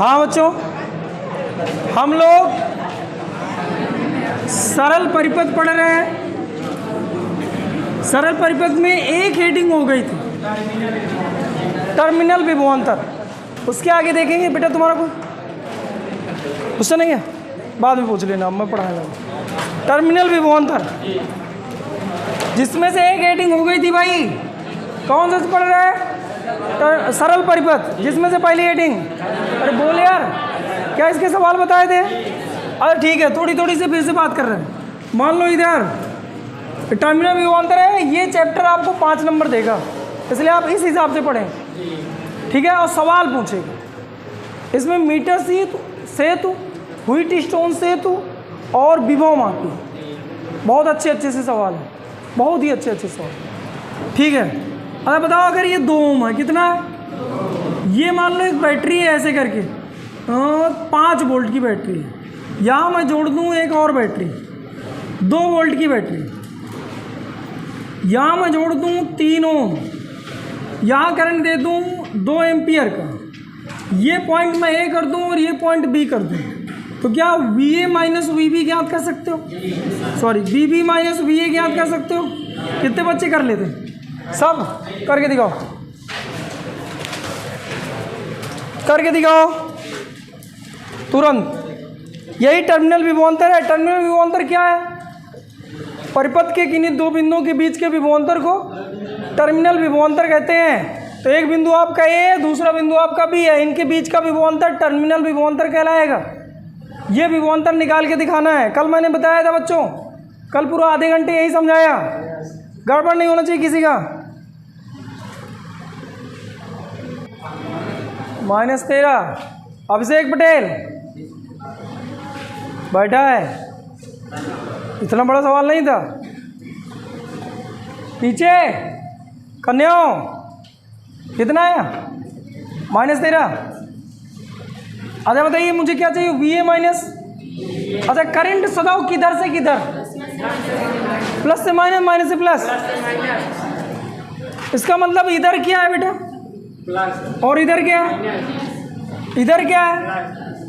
हाँ बच्चों, हम लोग सरल परिपथ पढ़ रहे हैं। सरल परिपथ में एक हेडिंग हो गई थी, टर्मिनल विभवांतर। उसके आगे देखेंगे बेटा, तुम्हारा कोई क्वेश्चन नहीं है, बाद में पूछ लेना, मैं पढ़ाऊंगा। टर्मिनल विभवांतर, जिसमें से एक हेडिंग हो गई थी भाई, कौन सा पढ़ रहा है? सरल परिपथ, जिसमें से पहली हेडिंग। अरे बोल यार, क्या इसके सवाल बताए थे? अरे ठीक है, थोड़ी थोड़ी से फिर से बात कर रहे हैं। मान लो इधर टर्मिनल विभवांतर है, ये चैप्टर आपको 5 नंबर देगा, इसलिए आप इस हिसाब से पढ़ें, ठीक है? और सवाल पूछेगा इसमें मीटर सेतु, व्हीट स्टोन सेतु और विभव मापी। बहुत अच्छे अच्छे से सवाल हैं, बहुत ही अच्छे अच्छे सवाल, ठीक है? अरे बताओ, अगर ये 2 ओम है, कितना है? ये मान लो एक बैटरी है ऐसे करके, 5 वोल्ट की बैटरी है। यहाँ मैं जोड़ दूँ एक और बैटरी, 2 वोल्ट की बैटरी। यहाँ मैं जोड़ दूँ 3 ओम, यहाँ करंट दे दूँ 2 एम्पियर का। ये पॉइंट मैं ए कर दूँ और ये पॉइंट बी कर दूँ, तो क्या VA माइनस VB ज्ञात कर सकते हो? सॉरी, VB माइनस VA ज्ञात कर सकते हो? कितने बच्चे कर लेते? सब करके दिखाओ, करके दिखाओ तुरंत। यही टर्मिनल विभवांतर है। टर्मिनल विभवांतर क्या है? परिपथ के किन्हीं 2 बिंदुओं के बीच के विभवांतर को टर्मिनल विभवांतर कहते हैं। तो एक बिंदु आपका ए, दूसरा बिंदु आपका बी है, इनके बीच का विभवांतर टर्मिनल विभवांतर कहलाएगा। ये विभवांतर निकाल के दिखाना है। कल मैंने बताया था बच्चों, कल पूरा आधे घंटे यही समझाया, गड़बड़ नहीं होना चाहिए किसी का। -13 अभिषेक पटेल बैठा है, इतना बड़ा सवाल नहीं था। पीछे कन्याओं कितना है? -13। अच्छा बताइए, मुझे क्या चाहिए? VA माइनस, अच्छा करंट सदाओ किधर से किधर? प्लस से माइनस, माइनस से प्लस। इसका मतलब इधर क्या है बेटा? प्लस। और इधर क्या है? इधर क्या है?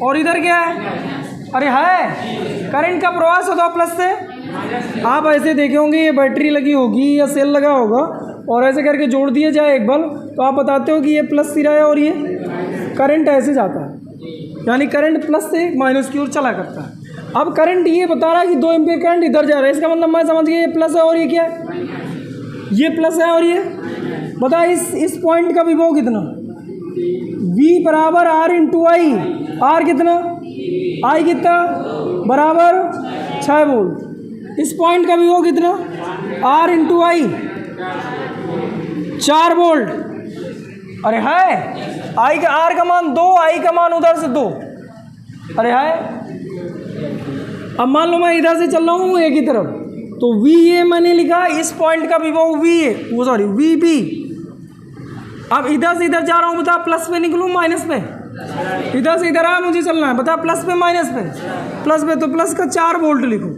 और इधर क्या है? अरे है, करंट का प्रवाह सदाओ प्लस से। आप ऐसे देखे होंगे, ये बैटरी लगी होगी या सेल लगा होगा, और ऐसे करके जोड़ दिया जाए एक बल्ब, तो आप बताते हो कि ये प्लस सिरा है और ये करंट ऐसे जाता है, यानी करंट प्लस से माइनस की ओर चला करता है। अब करंट ये बता रहा है कि 2 एम्पीयर करंट इधर जा रहा है, इसका मतलब मैं समझ गया ये प्लस है और ये क्या है? ये प्लस है और ये बता, इस पॉइंट का विभव कितना? V बराबर R इंटू आई। R कितना? I कितना? बराबर 6 वोल्ट। इस पॉइंट का विभव कितना? R इंटू आई, 4 वोल्ट। अरे है, I का R का मान 2, I का मान उधर से 2। अरे है, अब मान लो मैं इधर से चल रहा हूँ एक ही तरफ, तो VA मैंने लिखा, इस पॉइंट का विभव VA, वो सॉरी VB। अब इधर से इधर जा रहा हूँ, बता प्लस पे निकलूँ माइनस पे? इधर से इधर आया, मुझे चलना है, बता प्लस पे माइनस पे? प्लस पे, तो प्लस का 4 वोल्ट लिखो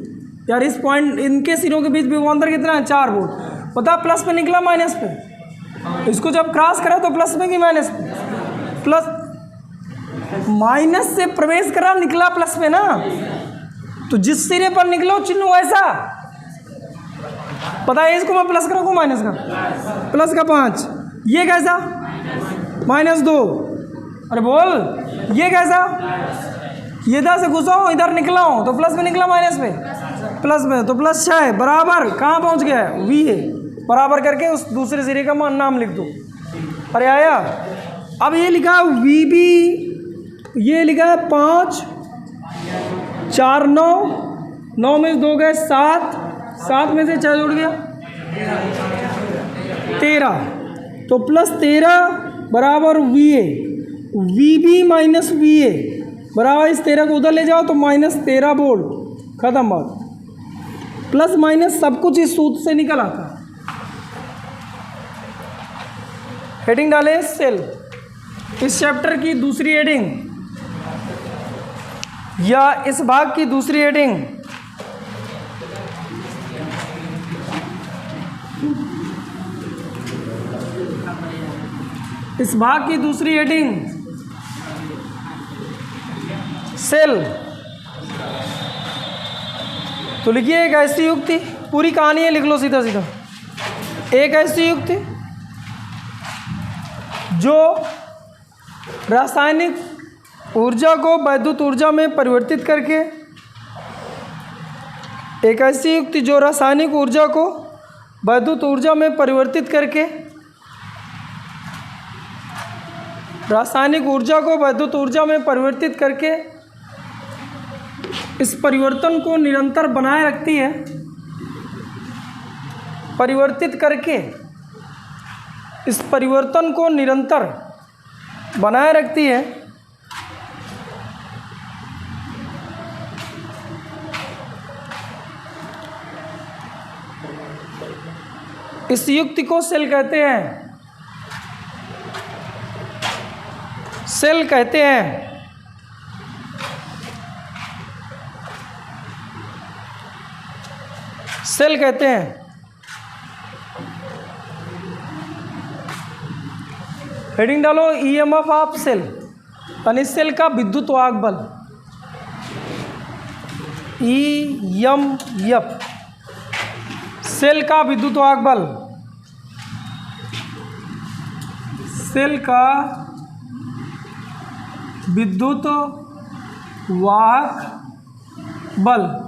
यार। इस पॉइंट, इनके सिरों के बीच विभवांतर कितना है? 4 वोल्ट। बता प्लस पे निकला माइनस पे? इसको जब क्रॉस करा तो प्लस पे कि माइनस पे? प्लस, माइनस से प्रवेश करा, निकला प्लस पे ना, तो जिस सिरे पर निकलो चिन्ह वैसा। पता है इसको मैं प्लस का रखूँ माइनस का? प्लस का 5। ये कैसा? -2। अरे बोल, ये कैसा? ये इधर से घुसा हूँ, इधर निकला हूँ, तो प्लस में निकला माइनस पे? प्लस में, तो प्लस 6 बराबर कहाँ पहुँच गया है? VA बराबर करके उस दूसरे सिरे का नाम लिख दो। अरे आया। अब ये लिखा VB, ये लिखा है 5, 4 9 में 2 गए 7 में से 6 जुड़ गया 13, तो +13 बराबर VA। VB माइनस VA बराबर, इस 13 को उधर ले जाओ तो -13 वोल्ट। खत्म बात। प्लस माइनस सब कुछ इस सूत्र से निकल आता है। हेडिंग डाले सेल। इस चैप्टर की दूसरी हेडिंग या इस भाग की दूसरी हेडिंग इस भाग की दूसरी हेडिंग सेल। तो लिखिए एक ऐसी युक्ति, पूरी कहानी है लिख लो सीधा सीधा। एक ऐसी युक्ति जो रासायनिक ऊर्जा को वैद्युत ऊर्जा में परिवर्तित करके, एक ऐसी युक्ति जो रासायनिक ऊर्जा को वैद्युत ऊर्जा में परिवर्तित करके, रासायनिक ऊर्जा को वैद्युत ऊर्जा में परिवर्तित करके इस परिवर्तन को निरंतर बनाए रखती है, परिवर्तित करके इस परिवर्तन को निरंतर बनाए रखती है। इस युक्ति को सेल कहते हैं। सेल कहते हैं। सेल कहते हैं। हेडिंग डालो ईएमएफ ऑफ सेल, यानी सेल का विद्युत वाहक बल। ईएमएफ, सेल का विद्युत वाहक बल। सेल का विद्युत वाहक बल।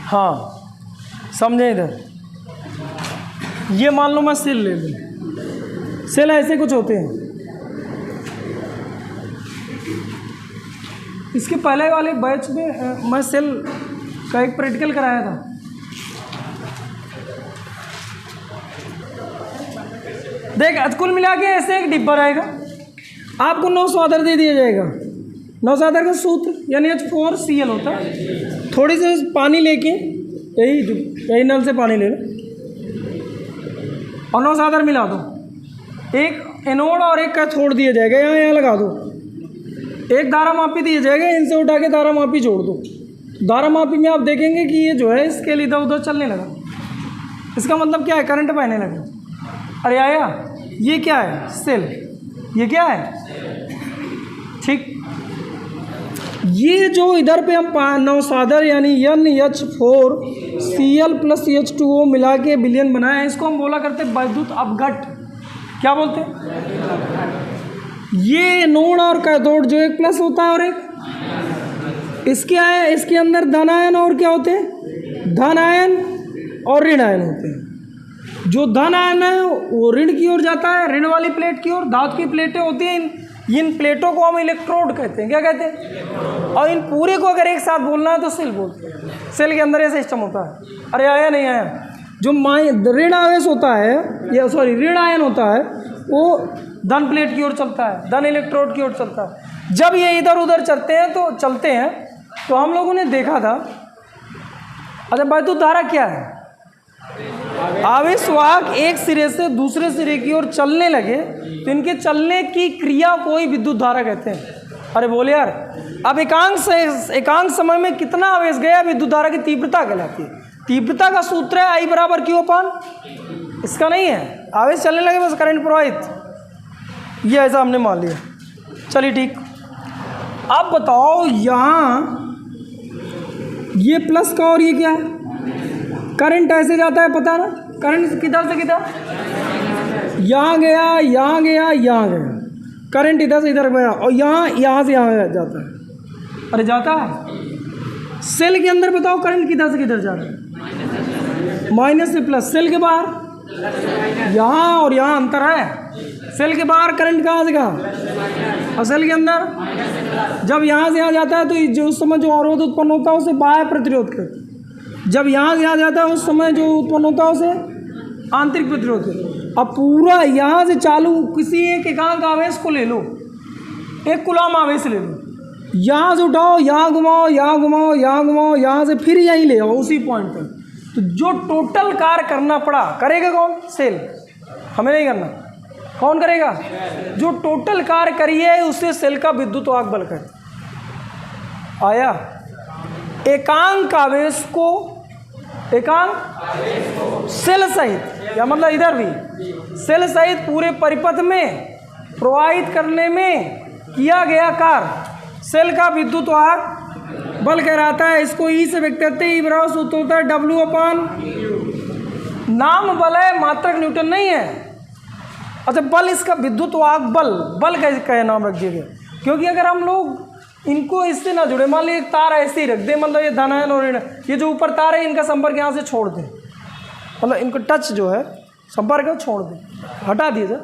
हाँ समझे इधर। ये मान लो मैं सेल ले लूँ। सेल ऐसे कुछ होते हैं। इसके पहले वाले बैच में मैं सेल का एक प्रैक्टिकल कराया था। देख कुल मिला के ऐसे एक डिब्बा रहेगा, आपको 9 स्वादर दे दिया जाएगा। 9 स्वादर का सूत्र यानी H4Cl होता है। थोड़ी सी पानी लेके यही नल से पानी ले लो और 9 स्वादर मिला दो। एक एनोड और एक कैथोड दिया जाएगा, यहाँ लगा दो। एक धारा मापी दिया जाएगा, इनसे उठा के धारा मापी जोड़ दो। धारा मापी में आप देखेंगे कि ये जो है इसके लिए इधर उधर चलने लगा। इसका मतलब क्या है? करंट बहने लगा। अरे आया, ये क्या है? सेल। ये क्या है? ठीक। ये जो इधर पे हम 9 स्वादर यानी NH4Cl + H2O मिला के विलयन बनाया है, इसको हम बोला करते वैद्युत अपघट। क्या बोलते हैं? ये नोड और कैथोड जो एक प्लस होता है और एक इसके आए, इसके अंदर धन आयन और क्या होते हैं? धन आयन और ऋण आयन होते हैं। जो धन आयन है वो ऋण की ओर जाता है, ऋण वाली प्लेट की ओर। धातु की प्लेटें होती हैं, इन प्लेटों को हम इलेक्ट्रोड कहते हैं। क्या कहते हैं? और इन पूरे को अगर एक साथ बोलना है तो सेल बोलते हैं। सेल के अंदर ये सिस्टम होता है। अरे आया नहीं आया? जो ऋण आवेश होता है, या सॉरी ऋण आयन होता है, वो धन प्लेट की ओर चलता है, धन इलेक्ट्रोड की ओर चलता है। जब ये इधर उधर चलते हैं तो हम लोगों ने देखा था। अच्छा, वैद्युत धारा क्या है? आवेश वाहक एक सिरे से दूसरे सिरे की ओर चलने लगे तो इनके चलने की क्रिया को ही विद्युत धारा कहते हैं। अरे बोले यार, अब एकांक समय में कितना आवेश गया, विद्युत धारा की तीव्रता कहलाती है। तीव्रता का सूत्र है I = Q/। इसका नहीं है, आवेश चलने लगे बस करंट प्रवाहित। ये ऐसा हमने मान लिया। चलिए ठीक। अब बताओ, यहाँ ये प्लस का और ये क्या है? करंट ऐसे जाता है, पता ना? करंट किधर से किधर? यहाँ गया, यहाँ गया, यहाँ गया। करंट इधर से इधर गया और यहाँ से यहाँ जाता है। अरे जाता है। सेल के अंदर बताओ करंट किधर से किधर जा रहा है? माइनस से प्लस। सेल के बाहर यहाँ और यहाँ अंतर है। सेल के बाहर करंट कहाँ से कहाँ? और सेल के अंदर जब यहाँ से यहाँ जाता है तो जो उस समय जो अवरोध उत्पन्न होता है उसे बाह्य प्रतिरोध कहते हैं। जब यहाँ से यहाँ जाता है उस समय जो उत्पन्न होता है उसे आंतरिक प्रतिरोध कहते हैं। अब पूरा यहाँ से चालू किसी एक एकांक आवेश को ले लो, एक कूलम आवेश ले लो, यहाँ से उठाओ, यहाँ घुमाओ, यहाँ घुमाओ, यहाँ घुमाओ, यहाँ से फिर यहीं ले आओ उसी पॉइंट पर। तो जो टोटल कार्य करना पड़ा, करेगा कौन? सेल। हमें नहीं करना। कौन करेगा? जो टोटल कार्य करिए उसे सेल का विद्युत वाहक बल कहते हैं। आया? एकांक आवेश को एकांक सेल सहित, या मतलब इधर भी सेल सहित पूरे परिपथ में प्रवाहित करने में किया गया कार्य सेल का विद्युत वाहक बल कहलाता है। इसको ई से व्यक्त करते हैं। ई बराबर सूत्र होता है W अपान, नाम बल है, मात्रक न्यूटन नहीं है। अच्छा, बल इसका विद्युत वाहक बल का नाम रख दिया गया, क्योंकि अगर हम लोग इनको इससे ना जुड़े, मान लीजिए एक तार ऐसे ही रख दें, मतलब ये धनायन और ऋण, ये जो ऊपर तार है इनका संपर्क यहाँ से छोड़ दें, मतलब इनको टच जो है संपर्क है छोड़ दें, हटा दीजिए।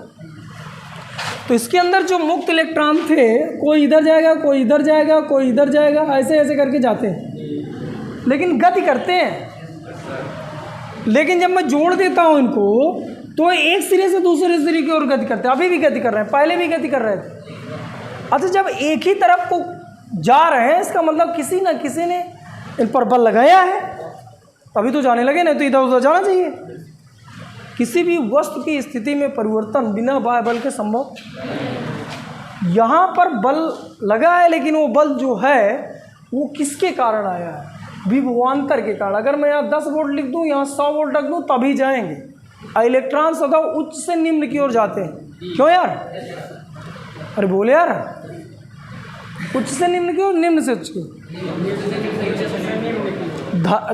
तो इसके अंदर जो मुक्त इलेक्ट्रॉन थे, कोई इधर जाएगा, कोई इधर जाएगा, कोई इधर जाएगा, ऐसे ऐसे करके जाते हैं, लेकिन गति करते हैं। लेकिन जब मैं जोड़ देता हूँ इनको, तो एक सिरे से दूसरे सिरे की ओर गति करते हैं। अभी भी गति कर रहे हैं, पहले भी गति कर रहे थे। अच्छा, जब एक ही तरफ को जा रहे हैं, इसका मतलब किसी न किसी ने इन पर बल लगाया है, तभी तो जाने लगे, नहीं तो इधर उधर जाना चाहिए। किसी भी वस्तु की स्थिति में परिवर्तन बिना बाह्य बल के संभव। यहाँ पर बल लगा है, लेकिन वो बल जो है वो किसके कारण आया है? विभवांतर के कारण। अगर मैं यहाँ 10 वोल्ट लिख दूँ, यहाँ 100 वोल्ट रख दूँ, तभी जाएंगे। इलेक्ट्रॉन सदा उच्च से निम्न की ओर जाते हैं। क्यों यार? अरे बोले यार, उच्च से निम्न की ओर, निम्न से उच्च की।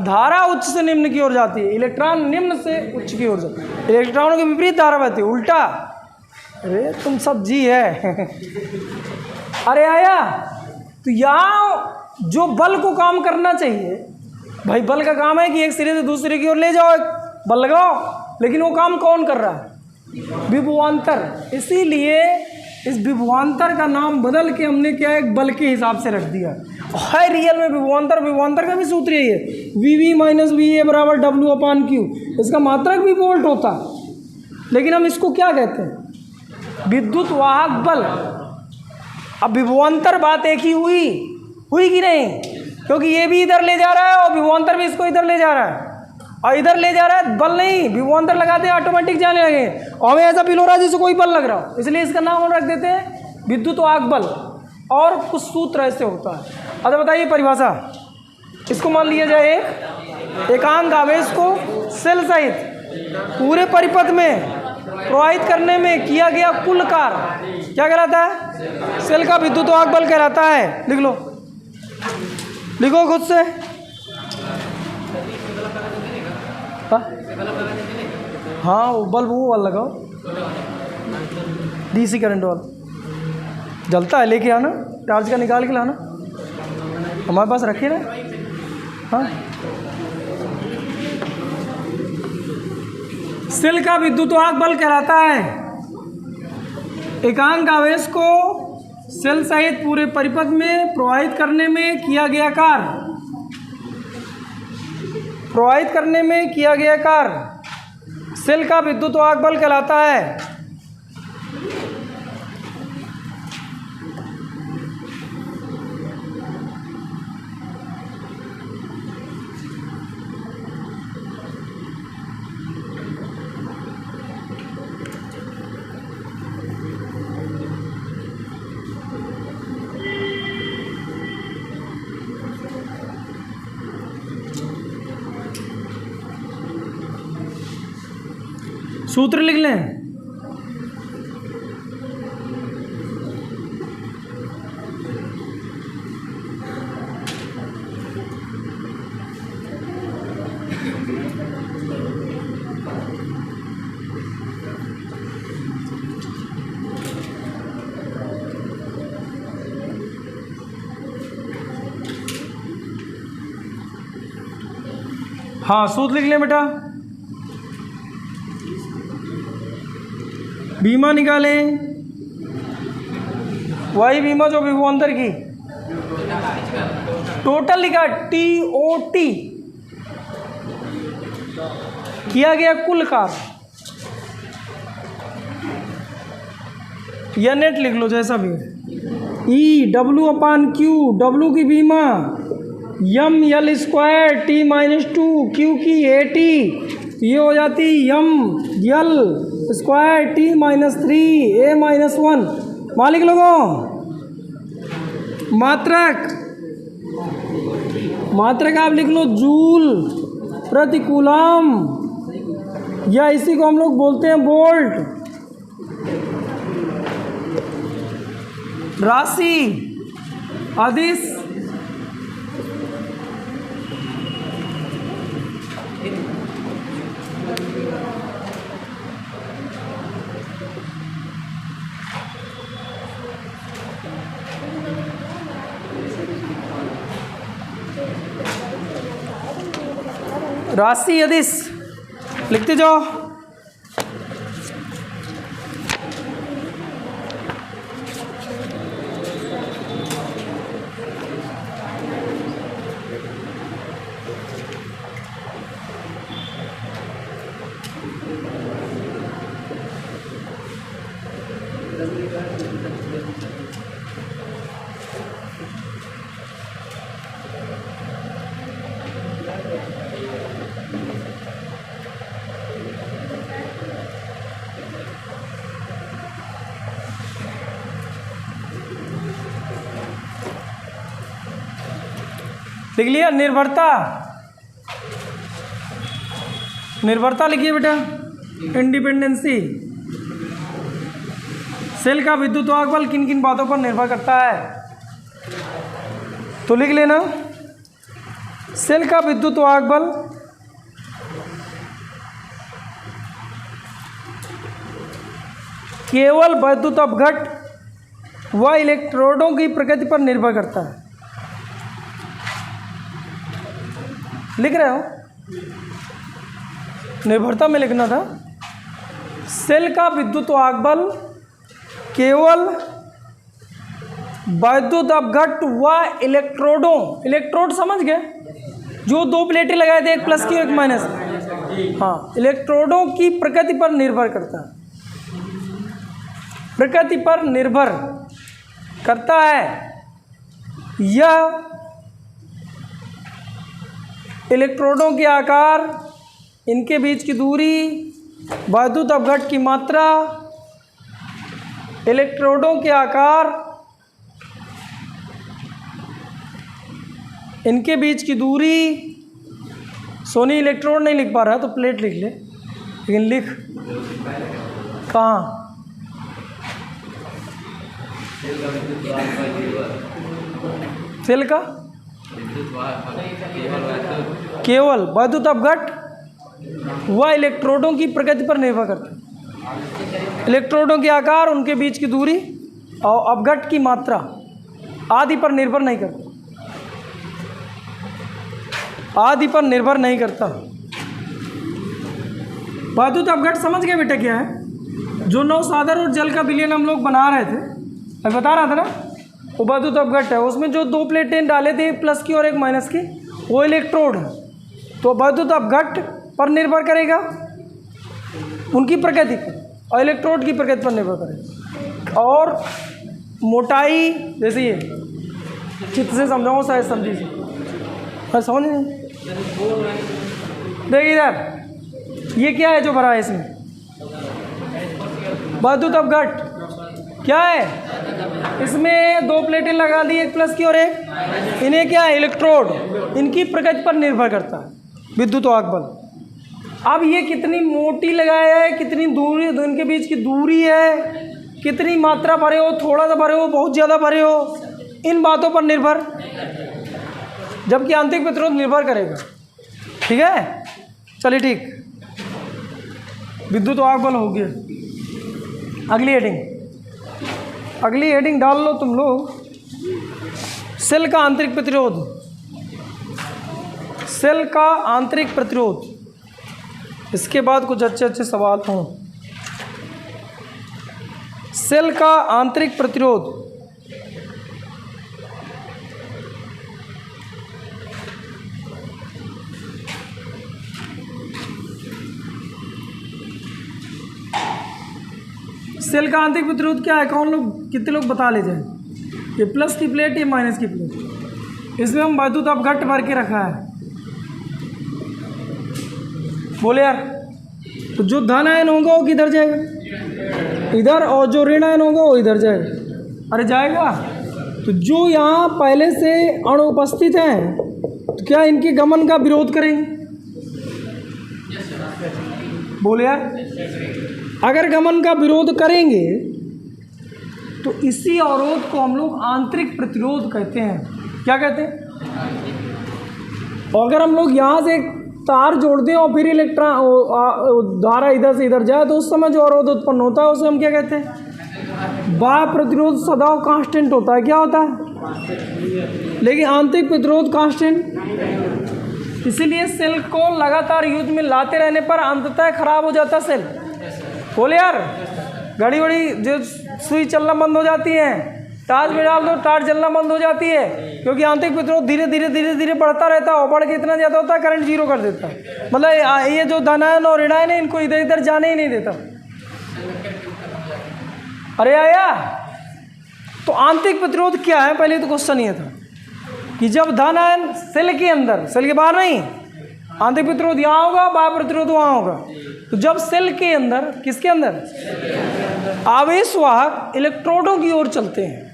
धारा उच्च से निम्न की ओर जाती है, इलेक्ट्रॉन निम्न से उच्च की ओर जाती है। इलेक्ट्रॉनों के विपरीत धारा बहती है, उल्टा। अरे तुम सब जी है। अरे आया, तो यहाँ जो बल को काम करना चाहिए, भाई बल का काम है कि एक सिरे से दूसरे की ओर ले जाओ, एक बल लगाओ, लेकिन वो काम कौन कर रहा है? विभवांतर। इसीलिए इस विभवांतर का नाम बदल के हमने क्या एक बल के हिसाब से रख दिया है। रियल में विभवांतर का भी सूत्र यही है, VV माइनस VA बराबर W अपान Q। इसका मात्रक भी वोल्ट होता, लेकिन हम इसको क्या कहते हैं? विद्युत वाहक बल। अब विभवांतर बात एक ही हुई कि नहीं? क्योंकि ये भी इधर ले जा रहा है और विभवांतर भी इसको इधर ले जा रहा है, और इधर ले जा रहा है, बल नहीं, विभवांतर लगाते हैं ऑटोमेटिक जाने लगे, और हमें ऐसा फील हो रहा है जैसे कोई बल लग रहा हो, इसलिए इसका नाम हम रख देते हैं विद्युत वाहक बल। और कुछ सूत्र ऐसे होता है। अच्छा बताइए परिभाषा, इसको मान लिया जाए एकांक आवेश को सेल सहित पूरे परिपथ में प्रवाहित करने में किया गया कुल कार्य क्या कहलाता है? सेल का विद्युत वाहक बल कहलाता है। लिख लो, लिखो खुद से। हाँ, वो बल्ब वो वाला लगाओ, DC करंट वाला जलता है, लेके आना, चार्ज का निकाल के लाना, हमारे पास रखिए ना। हाँ, सेल का विद्युत वाहक बल कहलाता है एकांक आवेश को सेल सहित पूरे परिपथ में प्रवाहित करने में किया गया कार्य। प्रवाहित करने में किया गया कार्य सेल का विद्युत वाहक बल कहलाता है। सूत्र लिख लें। हाँ, सूत्र लिख लें बेटा। बीमा निकालें, वही बीमा जो विभवांतर की टोटल लिखा TOT किया गया कुल कार्य, या नेट लिख लो जैसा भी। W अपान Q, W की बीमा, L स्क्वायर T-2 Q की AT, ये हो जाती L स्क्वायर T-3 A-1। मालिक लोगों, मात्रक आप लिख लो जूल प्रतिकूलम, या इसी को हम लोग बोलते हैं वोल्ट। राशि, अदिश, राशि, अदिश लिखते जाओ। लिख लिया। निर्भरता, निर्भरता लिखिए बेटा। इंडिपेंडेंसी, सेल का विद्युत वाहक बल किन किन बातों पर निर्भर करता है, तो लिख लेना। सेल का विद्युत वाहक बल केवल वैद्युत अपघट व इलेक्ट्रोडों की प्रकृति पर निर्भर करता है। लिख रहे हो? निर्भरता में लिखना था। सेल का विद्युत वाहक बल केवल वैद्युत अपघट व इलेक्ट्रोडों, इलेक्ट्रोड समझ गए, जो दो प्लेटें लगाए थे, एक प्लस की एक माइनस, हाँ, इलेक्ट्रोडों की प्रकृति पर निर्भर करता है। प्रकृति पर निर्भर करता है। यह इलेक्ट्रोडों के आकार, इनके बीच की दूरी, वैद्युत अपघट की मात्रा, इलेक्ट्रोडों के आकार, इनके बीच की दूरी। सोनी इलेक्ट्रोड नहीं लिख पा रहा तो प्लेट लिख ले, लेकिन लिख कहाँ? सेल का केवल वैद्युत अपघट व इलेक्ट्रोडों की प्रकृति पर निर्भर करता है। इलेक्ट्रोडों के आकार, उनके बीच की दूरी और अपघट की मात्रा आदि पर निर्भर नहीं करता, आदि पर निर्भर नहीं करता। वैद्युत अपघट समझ गए बेटा क्या है? जो नौसागर और जल का विलयन हम लोग बना रहे थे, मैं बता रहा था ना, वो वैद्युत अपघट है। उसमें जो दो प्लेटें डाले थे, एक प्लस की और एक माइनस की, वो इलेक्ट्रोड है। तो वैद्युत अपघट पर निर्भर करेगा, उनकी प्रकृति पर, और इलेक्ट्रोड की प्रकृति पर निर्भर करेगा। और मोटाई, जैसे ये चित्त से समझाऊँ शायद समझी से, मैं समझ नहीं। देखिए इधर, ये क्या है जो भरा है इसमें? वैद्युत अपघट क्या है? इसमें दो प्लेटें लगा दी, एक प्लस की और एक, इन्हें क्या है? इलेक्ट्रोड। इनकी प्रकृति पर निर्भर करता है विद्युत वाहक बल। अब ये कितनी मोटी लगाया है, कितनी दूरी, इनके बीच की दूरी है, कितनी मात्रा भरे हो, थोड़ा सा भरे हो, बहुत ज़्यादा भरे हो, इन बातों पर निर्भर, जबकि आंतरिक प्रतिरोध निर्भर करेगा। ठीक है, चलिए ठीक, विद्युत वाहक बल हो गया। अगली हेडिंग, अगली हेडिंग डाल लो तुम लोग, सेल का आंतरिक प्रतिरोध। सेल का आंतरिक प्रतिरोध, इसके बाद कुछ अच्छे अच्छे सवाल हों। सेल का आंतरिक प्रतिरोध, सेल का आंतरिक प्रतिरोध क्या है? कौन लोग, कितने लोग बता ले जाए? ये प्लस की प्लेट, ये माइनस की प्लेट, इसमें हम वैद्युत अपघट भर के रखा है। बोले यार, तो जो धन आयन होगा वो किधर जाएगा? इधर, और जो ऋण आयन होगा वो इधर जाएगा। अरे जाएगा, तो जो यहाँ पहले से अणु उपस्थित हैं, तो क्या इनके गमन का विरोध करेंगे? बोले यार, अगर गमन का विरोध करेंगे तो इसी अवरोध को हम लोग आंतरिक प्रतिरोध कहते हैं। क्या कहते हैं? और अगर हम लोग यहाँ से एक तार जोड़ दें और फिर इलेक्ट्रॉन धारा इधर से इधर जाए तो उस समय जो अवरोध उत्पन्न होता है उसे हम क्या कहते हैं? बाह्य प्रतिरोध सदैव कांस्टेंट होता है। क्या होता है? लेकिन आंतरिक प्रतिरोध कांस्टेंट। इसीलिए सेल को लगातार यूज में लाते रहने पर अंततः खराब हो जाता सेल। बोले यार, घड़ी वड़ी जो सुई चलना बंद हो जाती है, टार्च में डाल दो टार्च जलना बंद हो जाती है, क्योंकि आंतरिक प्रतिरोध धीरे धीरे धीरे धीरे बढ़ता रहता है और बढ़ के इतना ज़्यादा होता है करंट जीरो कर देता है। मतलब ये जो धनायन और ऋणायन है इनको इधर इधर जाने ही नहीं देता। अरे आया, तो आंतरिक प्रतिरोध क्या है? पहले तो क्वेश्चन ये था कि जब धनायन सेल के अंदर, सेल के बाहर नहीं, आंतरिक प्रतिरोध यहाँ होगा, बाह्य प्रतिरोध वहाँ होगा। तो जब सेल के अंदर, किसके अंदर? आवेशवाहक इलेक्ट्रोडों की ओर चलते हैं,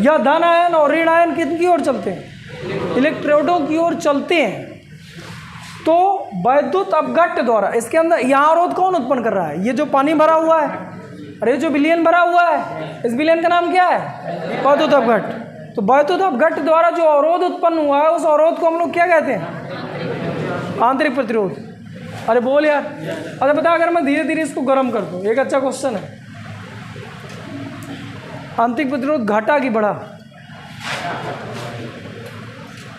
या धन आयन और ऋण आयन किनकी ओर चलते हैं? इलेक्ट्रोडों की ओर चलते हैं। तो वैद्युत अपघट्ट द्वारा इसके अंदर यहाँ अवरोध कौन उत्पन्न कर रहा है? ये जो पानी भरा हुआ है, अरे जो विलयन भरा हुआ है, इस विलयन का नाम क्या है? वैद्युत अपघट्ट। तो वैद्युत अपघट्ट द्वारा जो अवरोध उत्पन्न हुआ है उस अवरोध को हम लोग क्या कहते हैं? आंतरिक प्रतिरोध। अरे बोल यार, अरे बता, अगर मैं धीरे धीरे इसको गर्म कर दूँ, एक अच्छा क्वेश्चन है, आंतरिक प्रतिरोध घटा कि बढ़ा?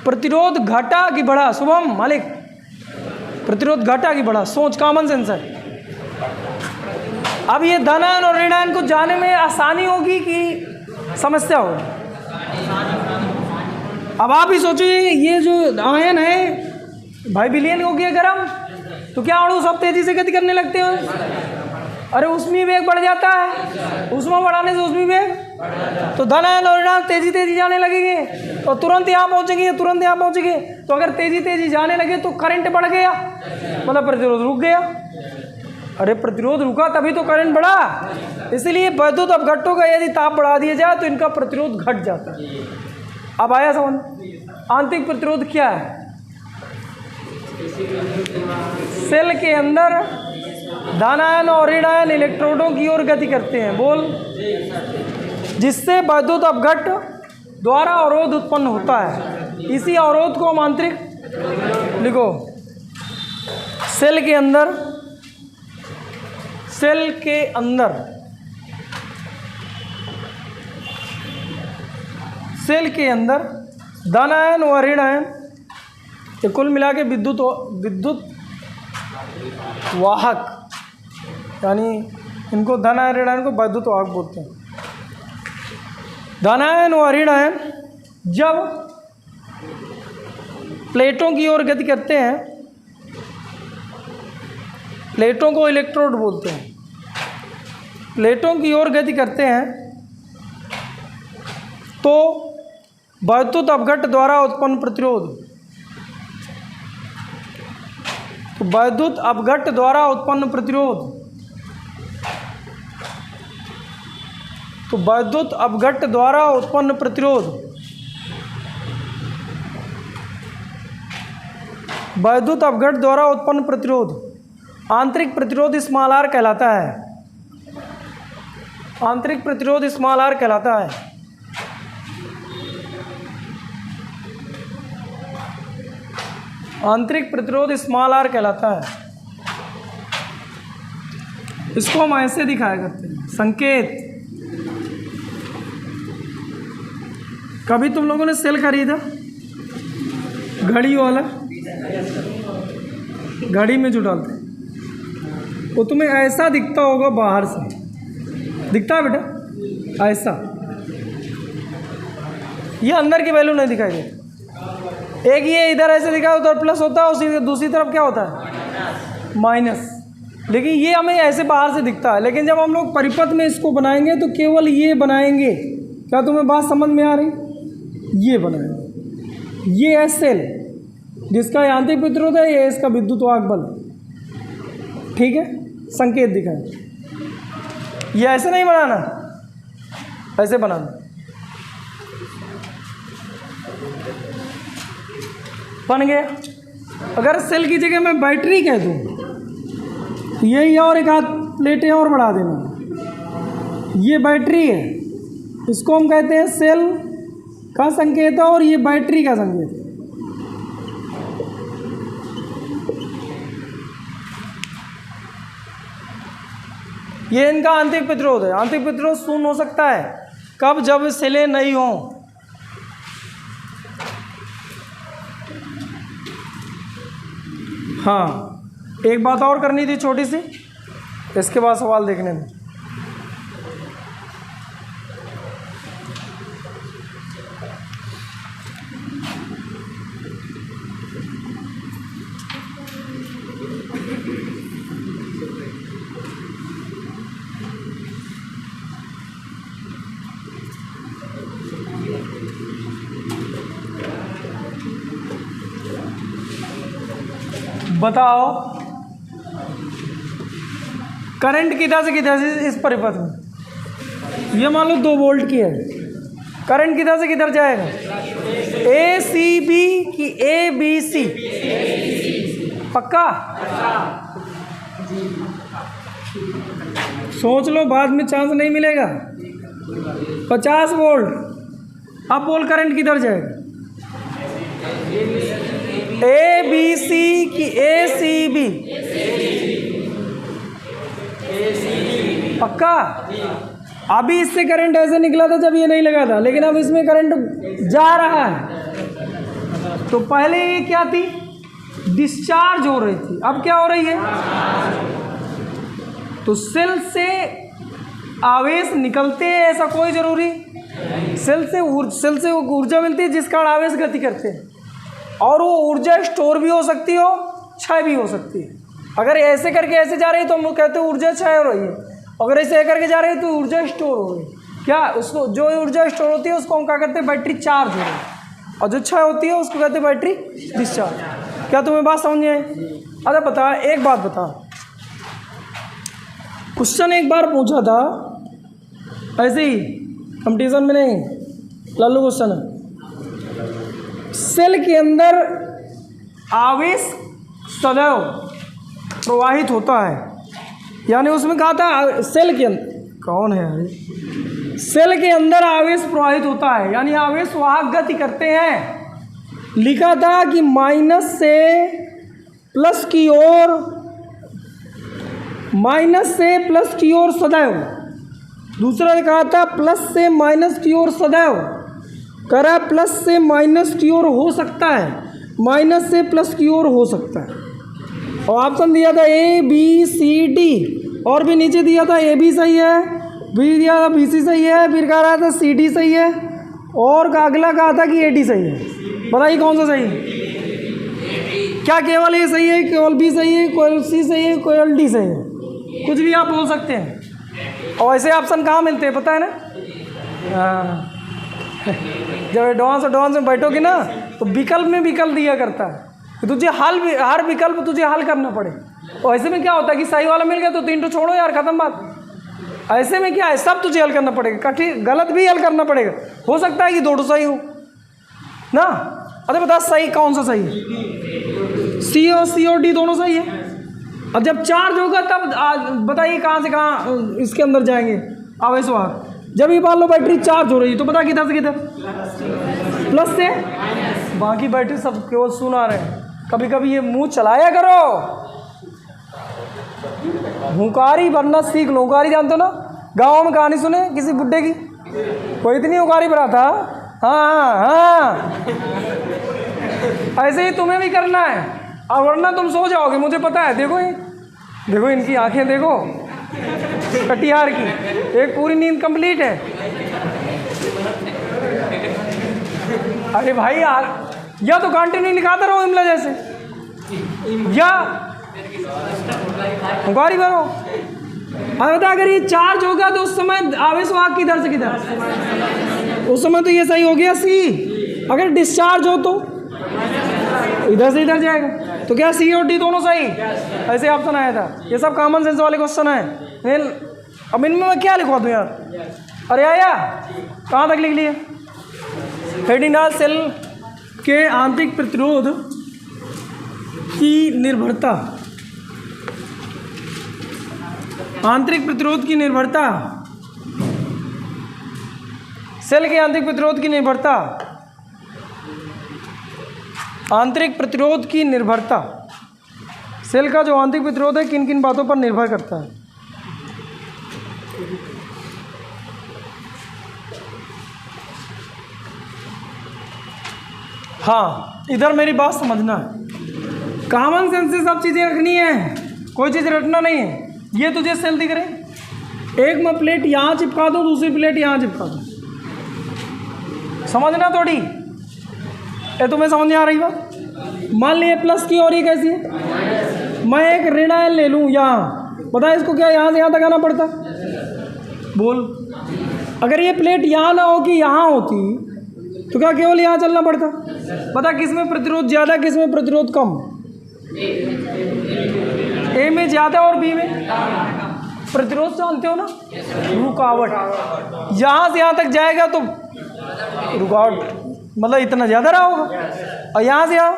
प्रतिरोध घटा कि बढ़ा? शुभम मालिक, प्रतिरोध घटा कि बढ़ा? सोच, कॉमन सेंस है। अब ये धनायन और ऋणायन को जाने में आसानी होगी कि समस्या होगी? अब आप ही सोचिए, ये जो आयन है भाई विलयन हो गया गर्म, तो क्या अणु सब तेजी से गति करने लगते हैं? अरे उसमें वेग बढ़ जाता है, उसमें बढ़ाने से उसमें वेग, तो धनायन और ऋणायन तेजी तेजी जाने लगेंगे तो तुरंत यहाँ पहुँचेंगे, तुरंत यहाँ पहुँचेंगे। तो अगर तेजी तेजी जाने लगे तो करंट बढ़ गया, मतलब प्रतिरोध रुक गया। अरे प्रतिरोध रुका तभी तो करंट बढ़ा। इसलिए वैद्युत अपघट्टों का यदि ताप बढ़ा दिया जाए तो इनका प्रतिरोध घट जाता है। अब आया समझ? आंतरिक प्रतिरोध क्या है? सेल के अंदर धनायन और ऋणायन इलेक्ट्रोडों की ओर गति करते हैं, बोल, जिससे वैद्युत अपघट्ट द्वारा अवरोध उत्पन्न होता है। इसी अवरोध को हम आंतरिक, लिखो, सेल के अंदर, सेल के अंदर, सेल के अंदर धनायन व ऋणायन, ये कुल मिला के विद्युत वाहक, यानी इनको धनायन ऋणायन को वैद्युत वाहक बोलते हैं। धनायन व ऋणायन जब प्लेटों की ओर गति करते हैं, प्लेटों को इलेक्ट्रोड बोलते हैं, प्लेटों की ओर गति करते हैं तो वैद्युत अपघट्ट द्वारा उत्पन्न प्रतिरोध, तो वैद्युत अपघट्ट द्वारा उत्पन्न प्रतिरोध, तो वैद्युत अपघट्ट द्वारा उत्पन्न प्रतिरोध, वैद्युत अपघट्ट द्वारा उत्पन्न प्रतिरोध आंतरिक प्रतिरोध स्मॉल आर कहलाता है। आंतरिक प्रतिरोध स्मॉल आर कहलाता है। आंतरिक प्रतिरोध स्मॉल आर कहलाता है। इसको हम ऐसे दिखाया करते हैं, संकेत। कभी तुम लोगों ने सेल खरीदा घड़ी वाला, घड़ी में जो डालते हैं वो तुम्हें ऐसा दिखता होगा, बाहर से दिखता है बेटा ऐसा, ये अंदर की वैल्यू नहीं दिखाई देती। एक ये इधर ऐसे दिखा उधर प्लस होता है, उसी दूसरी तरफ क्या होता है? माइनस। लेकिन ये हमें ऐसे बाहर से दिखता है, लेकिन जब हम लोग परिपथ में इसको बनाएंगे तो केवल ये बनाएंगे। क्या तुम्हें बात समझ में आ रही? ये बनाएंगे, ये है सेल जिसका आंतरिक प्रतिरोध है, ये इसका विद्युत वाहक बल। ठीक है, संकेत दिखाएं। ये ऐसे नहीं बनाना, ऐसे बनाना। बन गया। अगर सेल की जगह मैं बैटरी कह दूँ यही और एक आध प्लेटें और बढ़ा देना। ये बैटरी है, इसको हम कहते हैं सेल का संकेत है, और ये बैटरी का संकेत है। ये इनका आंतरिक प्रतिरोध है। आंतरिक प्रतिरोध शून्य हो सकता है कब? जब सेलें नहीं हों। हाँ, एक बात और करनी थी छोटी सी, इसके बाद सवाल देखने में। बताओ करंट किधर से किधर से इस परिपथ में, ये मान लो 2 वोल्ट की है, करंट किधर से किधर जाएगा? ए सी बी की ए बी सी? पक्का? सोच लो, बाद में चांस नहीं मिलेगा। 50 वोल्ट। अब बोल करंट किधर जाएगा? ए बी सी की ए सी बी? पक्का? अभी इससे करंट ऐसे निकला था जब ये नहीं लगा था, लेकिन अब इसमें करंट जा रहा है। तो पहले ये क्या थी? डिस्चार्ज हो रही थी, अब क्या हो रही है? तो सेल से आवेश निकलते हैं ऐसा कोई जरूरी? सेल से ऊर्जा मिलती है जिस कारण आवेश गति करते हैं, और वो ऊर्जा स्टोर भी हो सकती हो, क्षय भी हो सकती है। अगर ऐसे करके ऐसे जा रही है तो हम कहते हैं ऊर्जा क्षय हो रही है, अगर ऐसे करके जा रही है तो ऊर्जा स्टोर हो रही है। क्या उसको, जो ऊर्जा स्टोर होती है उसको हम क्या करते हैं? बैटरी चार्ज हो रही है, और जो क्षय होती है उसको कहते हैं बैटरी डिस्चार्ज। क्या तुम्हें बात समझ में आई? अरे बता, एक बात बता, क्वेश्चन एक बार पूछा था ऐसे ही कंपटीशन में, नहीं लालू क्वेश्चन है, सेल के अंदर आवेश सदैव प्रवाहित होता है, यानी उसमें कहा था सेल के अंदर, कौन है यार? सेल के अंदर आवेश प्रवाहित होता है, यानी आवेश वाहक गति करते हैं। लिखा था कि माइनस से प्लस की ओर, माइनस से प्लस की ओर सदैव। दूसरा ने कहा था प्लस से माइनस की ओर सदैव, करा प्लस से माइनस की ओर हो सकता है, माइनस से प्लस की ओर हो सकता है। और ऑप्शन दिया था ए बी सी डी, और भी नीचे दिया था ए बी सही है, बी दिया था बी सी सही है, फिर कह रहा था सी डी सही है, और अगला कहा था कि ए डी सही है। बताइए कौन सा सही है? क्या केवल ए सही है, केवल बी सही है, केवल सी सही है, केवल डी सही है? कुछ भी आप बोल सकते हैं। और ऐसे ऑप्शन कहाँ मिलते हैं पता है ना? हाँ, जब एडवांस में बैठोगे ना तो विकल्प में विकल्प दिया करता है कि तुझे हर विकल्प तुझे हल करना पड़े। और ऐसे में क्या होता है कि सही वाला मिल गया तो 3 तो छोड़ो यार, खत्म बात। ऐसे में क्या है, सब तुझे हल करना पड़ेगा, कठिन गलत भी हल करना पड़ेगा। हो सकता है कि 2 सही हो ना। अरे बता सही कौन सा सही है? सी और डी दोनों सही है। अब जब चार्ज होगा तब बताइए कहाँ से कहाँ इसके अंदर जाएंगे आवेश वाहक। जब ये मान लो बैटरी चार्ज हो रही है तो पता किधर से किधर? प्लस से। बाकी बैटरी सब केवल सुना रहे हैं। कभी कभी ये मुंह चलाया करो, हुंकारी बनना सीख लो। हुंकारी जानते हो ना? गाँव में कहानी सुने किसी बुड्ढे की, कोई इतनी हुंकारी भरा था। हाँ हाँ, ऐसे ही तुम्हें भी करना है, और वरना तुम सो जाओगे, मुझे पता है। देखो ये, देखो इनकी आंखें देखो कटिहार की, एक पूरी नींद कंप्लीट है। अरे भाई यार, या तो कंटिन्यू लिखाते रहो इमला जैसे, या हुंकारी भरो। बता, अगर ये चार्ज होगा तो उस समय आवेश वाहक किधर से किधर? उस समय तो ये सही हो गया सी। अगर डिस्चार्ज हो तो इधर से इधर जाएगा। तो क्या सी और डी दोनों सही? ऐसे ऑप्शन आया था। ये सब कॉमन सेंस वाले क्वेश्चन है। अब इनमें मैं क्या लिखवा दूँ यार? अरे आया, कहाँ तक लिख लिए? हेडिंग डाल, सेल के आंतरिक प्रतिरोध की निर्भरता आंतरिक प्रतिरोध की निर्भरता, सेल के आंतरिक प्रतिरोध की निर्भरता, आंतरिक प्रतिरोध की निर्भरता, सेल का जो आंतरिक प्रतिरोध है किन किन बातों पर निर्भर करता है। हाँ, इधर मेरी बात समझना है, कॉमन सेंस से सब चीज़ें रखनी है, कोई चीज़ रटना नहीं है। ये तुझे सेल दिख रहे, एक मैं प्लेट यहाँ चिपका दूँ, दूसरी प्लेट यहाँ चिपका दूँ, समझना थोड़ी, ये तुम्हें समझ नहीं आ रही बात। मान लिया प्लस की और ये कैसी है, मैं एक ऋण आयन ले लूँ यहाँ, बता इसको क्या यहाँ से यहाँ तक आना पड़ता, बोल। अगर ये प्लेट यहाँ ना हो कि यहाँ होती तो क्या केवल यहाँ चलना पड़ता। बता किस में प्रतिरोध ज़्यादा, किस में प्रतिरोध कम, ए में ज़्यादा और बी में प्रतिरोध जानते हो ना, रुकावट। यहाँ से यहाँ तक जाएगा तो रुकावट मतलब इतना ज़्यादा रहा होगा, और यहाँ से यहाँ,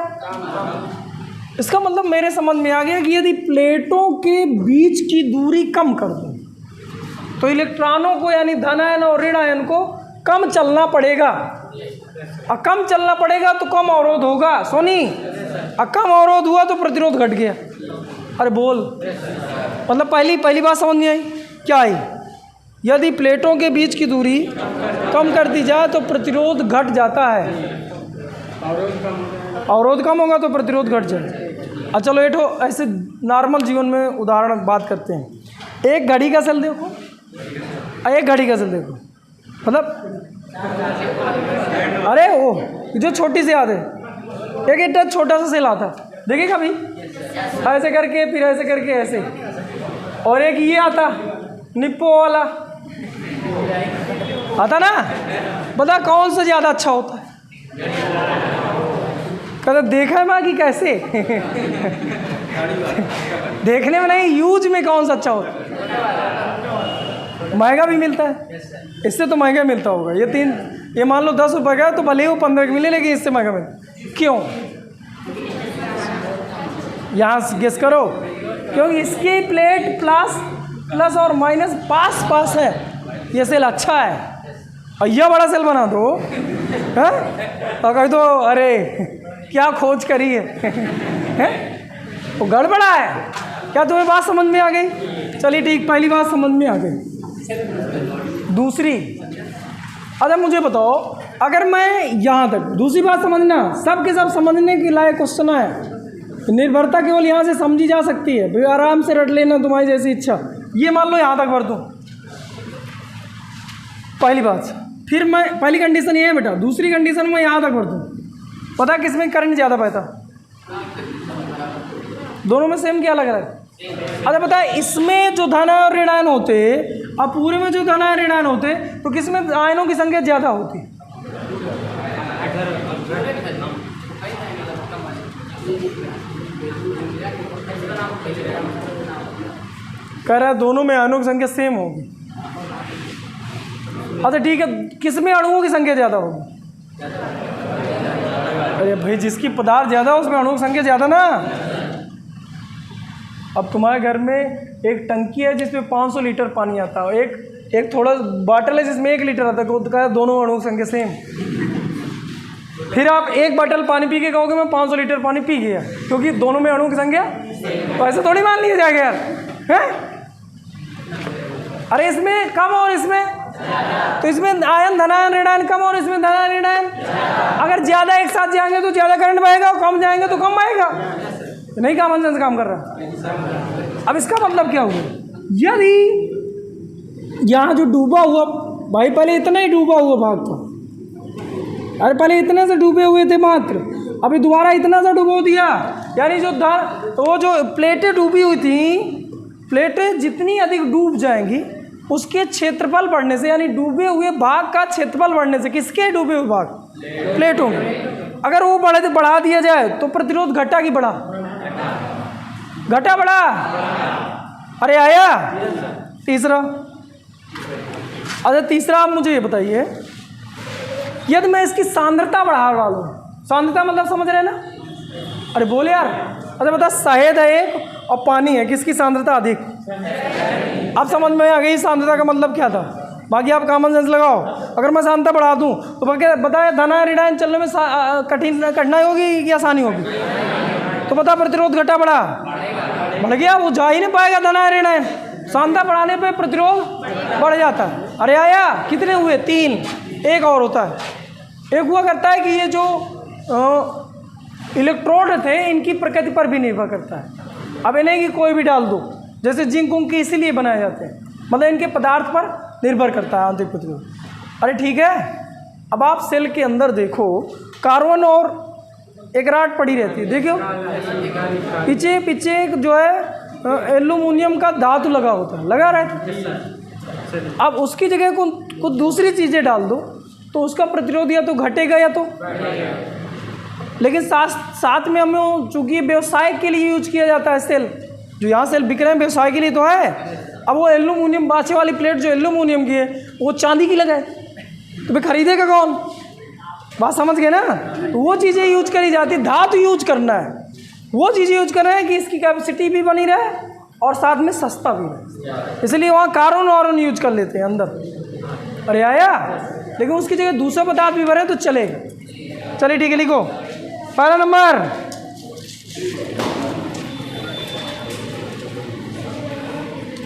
इसका मतलब मेरे समझ में आ गया कि यदि प्लेटों के बीच की दूरी कम कर दो तो इलेक्ट्रॉनों को यानी धन आयन और ऋण आयन को कम चलना पड़ेगा, और कम चलना पड़ेगा तो कम अवरोध होगा। सोनी, और कम अवरोध हुआ तो प्रतिरोध घट गया। अरे बोल, मतलब पहली बात समझ नहीं आई क्या आई, यदि प्लेटों के बीच की दूरी कम कर दी जाए तो प्रतिरोध घट जाता है, अवरोध कम होगा तो प्रतिरोध घट जाए। अच्छा चलो एठो ऐसे नॉर्मल जीवन में उदाहरण बात करते हैं। एक घड़ी का सेल देखो, एक घड़ी का सेल देखो, मतलब अरे वो जो छोटी सी याद है, एक इतना छोटा सा सेल आता देखिए कभी, ऐसे करके फिर ऐसे करके ऐसे, और एक ये आता निप्पो वाला आता ना, बता कौन सा ज़्यादा अच्छा होता है। कहते देखा है माँ कि कैसे देखने में नहीं, यूज में कौन सा अच्छा होता है। महंगा भी मिलता है, इससे तो महंगा मिलता होगा। ये मान लो 10 रुपये का है तो भले वो 15 की मिले, लेकिन इससे महंगा मिलता। क्यों? यहाँ गेस करो, क्योंकि इसकी प्लेट प्लस और माइनस पास है, ये सेल अच्छा है। और यह बड़ा सेल बना दो है और कह दो अरे क्या खोज करी है वो गड़बड़ा है। क्या तुम्हें बात समझ में आ गई? चलिए ठीक, पहली बात समझ में आ गई। दूसरी, अच्छा मुझे बताओ, अगर मैं यहाँ तक, दूसरी बात समझना, सब के सब समझने के लायक क्वेश्चन है। निर्भरता केवल यहाँ से समझी जा सकती है, भाई आराम से रट लेना तुम्हारी जैसी इच्छा। ये मान लो यहाँ तक भर दूँ, पहली बात। फिर मैं, पहली कंडीशन ये है बेटा, दूसरी कंडीशन में यहाँ तक भर दूँ, पता किस में करंट ज़्यादा बहता? दोनों में सेम क्या लग रहा है? अच्छा पता है, इसमें जो धन और ऋण आयन होते और पूरे में जो धन और ऋण आयन होते, तो किस में आयनों की संख्या ज़्यादा होती? कह रहा है दोनों में आयनों की संख्या सेम होगी। अच्छा ठीक है, किस में अणुओं की संख्या ज़्यादा होगी? अरे भाई जिसकी पदार्थ ज़्यादा उसमें अणुओं की संख्या ज़्यादा ना। अब तुम्हारे घर में एक टंकी है जिसमें 500 लीटर पानी आता है, एक थोड़ा बाटल है जिसमें 1 लीटर आता है, दोनों अणुओं की संख्या सेम। फिर आप एक बाटल पानी पी के कहोगे मैं 500 लीटर पानी पी गया, क्योंकि दोनों में अणुओं की संख्या, तो ऐसे थोड़ी मान लिया जाएगा यार, हैं? अरे इसमें कम और इसमें, तो इसमें आयन धनायन ऋणायन कम और इसमें धनायन ऋणायन। अगर ज़्यादा एक साथ जाएंगे तो ज़्यादा करंट बहेगा, और कम जाएंगे तो कम बहेगा। नहीं कॉमन सेंस काम कर रहा। अब इसका मतलब क्या हुआ? यदि यहाँ जो डूबा हुआ भाई, पहले इतना ही डूबा हुआ भाग था, अरे पहले इतने से डूबे हुए थे मात्र, अभी दोबारा इतना सा डुबो दिया, यानी जो वो जो प्लेटें डूबी हुई थी, प्लेटें जितनी अधिक डूब जाएंगी उसके क्षेत्रफल बढ़ने से, यानी डूबे हुए भाग का क्षेत्रफल बढ़ने से, किसके डूबे हुए भाग? प्लेटों में। अगर वो बढ़ा दिया जाए तो प्रतिरोध घटा कि बढ़ा? घटा बढ़ा? अरे आया तीसरा। अच्छा तीसरा, आप मुझे ये बताइए, यदि मैं इसकी सांद्रता बढ़ा डालूं, सांद्रता मतलब समझ रहे ना? अरे बोले यार। अच्छा बता, शहद है एक और पानी है, किसकी सांद्रता अधिक? अब समझ में आ गई सांद्रता का मतलब क्या था। बाकी आप कॉमन सेंस लगाओ। अगर मैं सांद्रता बढ़ा दूं तो बताए धन ऋणायन चलने में कठिनाई होगी कि आसानी होगी? तो बता प्रतिरोध घटा बढ़ा, बढ़ गया, वो जा ही नहीं पाएगा धन ऋणायन। सांद्रता बढ़ाने पे प्रतिरोध बढ़ जाता है। अरे आया कितने हुए? 3। एक और होता है, एक हुआ करता है कि ये जो इलेक्ट्रोड थे इनकी प्रकृति पर भी निर्भर करता है। अब इन्हें कि कोई भी डाल दो, जैसे जिंक उंक इसीलिए बनाए जाते हैं, मतलब इनके पदार्थ पर निर्भर करता है आंतरिक प्रतिरोध। अरे ठीक है, अब आप सेल के अंदर देखो, कार्बन और एक राड पड़ी रहती है, देखो पीछे पीछे जो है एल्यूमिनियम का धातु लगा होता है, लगा रहता है। अब उसकी जगह कुछ दूसरी चीज़ें डाल दो तो उसका प्रतिरोध या तो घटेगा या तो, लेकिन साथ में हमें चूँकि व्यवसाय के लिए यूज किया जाता है सेल, जो यहाँ सेल बिक रहे हैं व्यवसाय के लिए तो है। अब वो एल्यूमिनियम बाछे वाली प्लेट जो एल्यूमिनियम की है वो चांदी की लगाए तो भाई खरीदेगा कौन? बात समझ गए ना? तो वो चीज़ें यूज करी जाती है, धातु यूज करना है, वो चीज़ें यूज कर रहे हैं कि इसकी कैपेसिटी भी बनी रहे और साथ में सस्ता भी रहे, इसलिए वहाँ कार्बन वार्बन यूज कर लेते हैं अंदर। अरे आया, लेकिन उसकी जगह दूसरा पदार्थ भी भरे तो चलेगा। चलिए ठीक है, लिखो पहला नंबर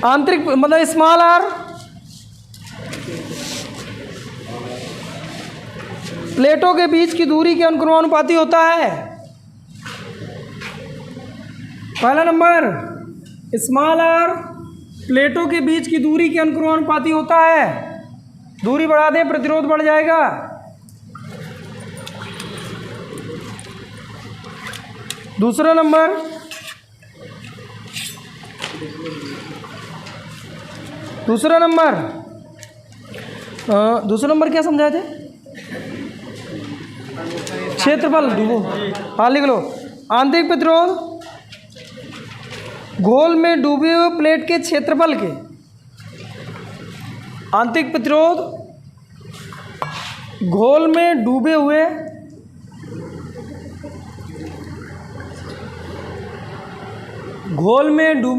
आंतरिक मतलब स्मॉल आर प्लेटों के बीच की दूरी के अनुक्रमानुपाती होता है। पहला नंबर स्मॉल आर प्लेटों के बीच की दूरी के अनुक्रमानुपाती होता है। दूरी बढ़ा दें प्रतिरोध बढ़ जाएगा। दूसरा नंबर दूसरा नंबर क्या समझाए थे? क्षेत्रफल डूबो, हाँ लिख लो। आंतरिक प्रतिरोध घोल में डूबे हुए प्लेट के क्षेत्रफल के, आंतरिक प्रतिरोध घोल में डूबे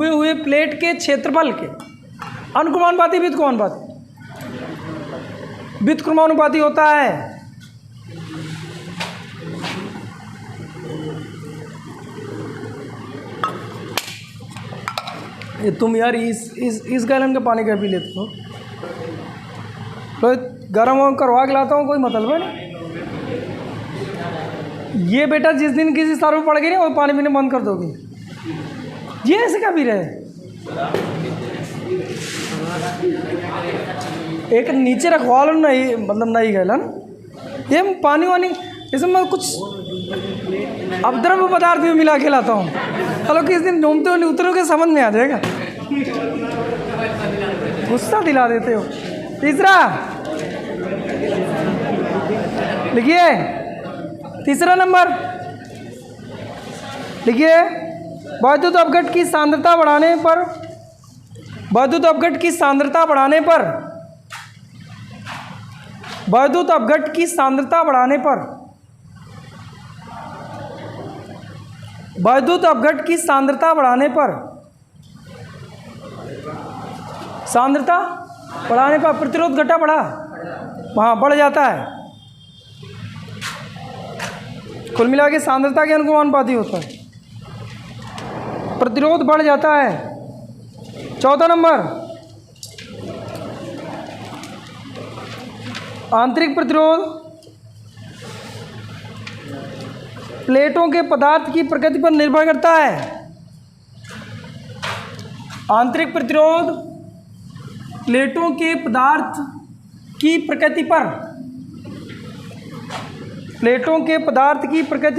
हुए प्लेट के क्षेत्रफल के अनुक्रमानुपाती व्युत्क्रमानुपाती होता है। ये तुम यार इस गैलन का पानी क्या पी लेते हो? तो गर्म और करवा के लाता हूँ, कोई मतलब है नहीं। ये बेटा जिस दिन किसी सारों पड़ गई ना वो पानी पीने बंद कर दोगी। ये ऐसे क्या पी रहे? एक नीचे रखवा लो, नहीं मतलब नहीं गैलन, ये पानी वानी इसमें मैं कुछ अपद्रव्य पदार्थ भी मिला के लाता हूँ। चलो किस दिन घूमते हो उतरोगे समझ में आ जाएगा। गुस्सा दिला देते हो। तीसरा लिखिए, तीसरा नंबर लिखिए, वैद्युत अपघट की सांद्रता बढ़ाने पर वैद्युत अपघट की सांद्रता बढ़ाने पर प्रतिरोध घटा बढ़ा, वहाँ बढ़ जाता है। कुल मिला के सांद्रता के अनुक्रमानुपाती होता है, प्रतिरोध बढ़ जाता है। चौथा नंबर आंतरिक प्रतिरोध प्लेटों के पदार्थ की प्रकृति पर निर्भर करता है। आंतरिक प्रतिरोध प्लेटों के पदार्थ की प्रकृति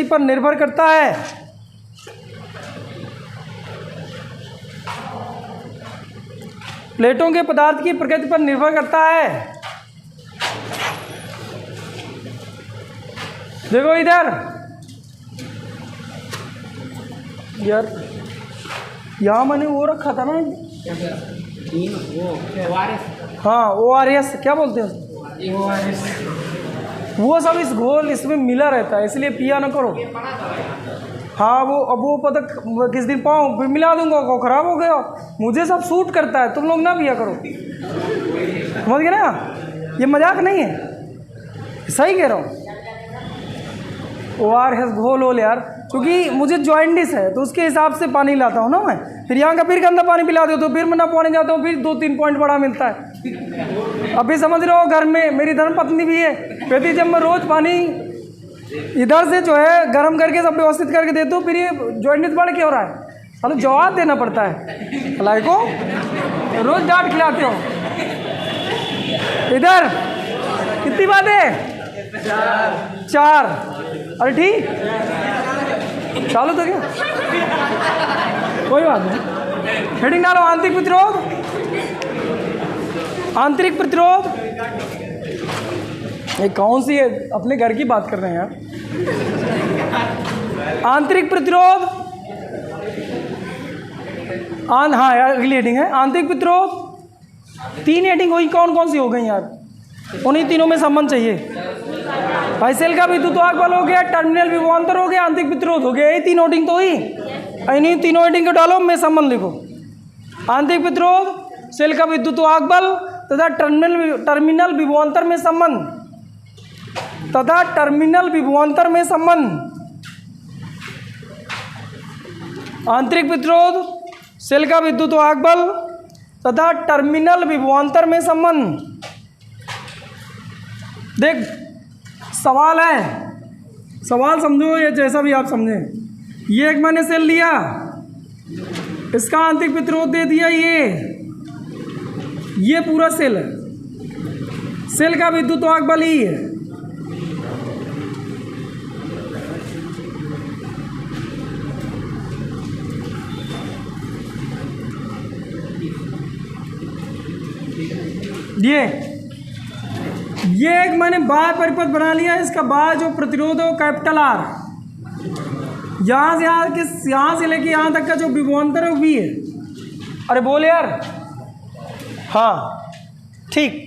पर निर्भर करता है। प्लेटों के पदार्थ की प्रकृति पर निर्भर करता है। देखो इधर यार, यहाँ मैंने वो रखा था ना, हाँ ORS क्या बोलते हैं वो सब इस घोल इसमें मिला रहता है, इसलिए पिया ना करो। हाँ वो पता किस दिन पाऊँ फिर मिला दूंगा, वो ख़राब हो गया। मुझे सब सूट करता है, तुम लोग ना पिया करो, समझ गए ना? ये मजाक नहीं है, सही कह रहा हूँ। ORS घोल हो यार, क्योंकि मुझे जॉइंटिस है तो उसके हिसाब से पानी लाता हूँ ना मैं। फिर यहाँ का फिर गंदा पानी पिला दो तो फिर मैं ना पानी जाता हूँ, फिर 2-3 पॉइंट बड़ा मिलता है। अभी समझ रहे हो, घर में मेरी धर्मपत्नी भी है, कहती जब मैं रोज़ पानी इधर से जो है गर्म करके सब व्यवस्थित करके देता हूँ, फिर ये जॉइंटिस बढ़ के हो रहा है। तो जवाब देना पड़ता है भलाई को, रोज़ डांट खिलाते हो। इधर कितनी बात है? 4। अरे ठीक, चालू तो क्या, कोई बात नहीं। हेडिंग डालो, आंतरिक प्रतिरोध। आंतरिक प्रतिरोध ये कौन सी है? अपने घर की बात कर रहे हैं यार। आंतरिक प्रतिरोध हाँ यार, अगली हेडिंग है आंतरिक प्रतिरोध। 3 हेडिंग हुई, कौन कौन सी हो गई यार? उन्हीं तीनों में संबंध चाहिए भाई। सेल का विद्युतवाहक बल हो गया, टर्मिनल विभवांतर हो गया, आंतरिक प्रतिरोध हो गया। ये 3 हेडिंग तो हुई, इन्हीं तीनों हेडिंग को डालो, में संबंध लिखो। आंतरिक प्रतिरोध, सेल का विद्युतवाहक बल तथा टर्मिनल विभवांतर में संबंध, तथा टर्मिनल विभवांतर में संबंध। आंतरिक प्रतिरोध, सेल का विद्युतवाहक बल तथा टर्मिनल विभवांतर में संबंध। देख सवाल है, सवाल समझो या जैसा भी आप समझें। ये एक मैंने सेल लिया, इसका आंतरिक प्रतिरोध दे दिया ये पूरा सेल है, सेल का विद्युतवाहक बल ही है। ये एक मैंने बाह्य परिपथ बना लिया, इसका बाह्य जो प्रतिरोध है वो कैपिटल R, यहाँ से लेके यहाँ तक का जो विभवांतर है वो V है। अरे बोल यार, हाँ ठीक।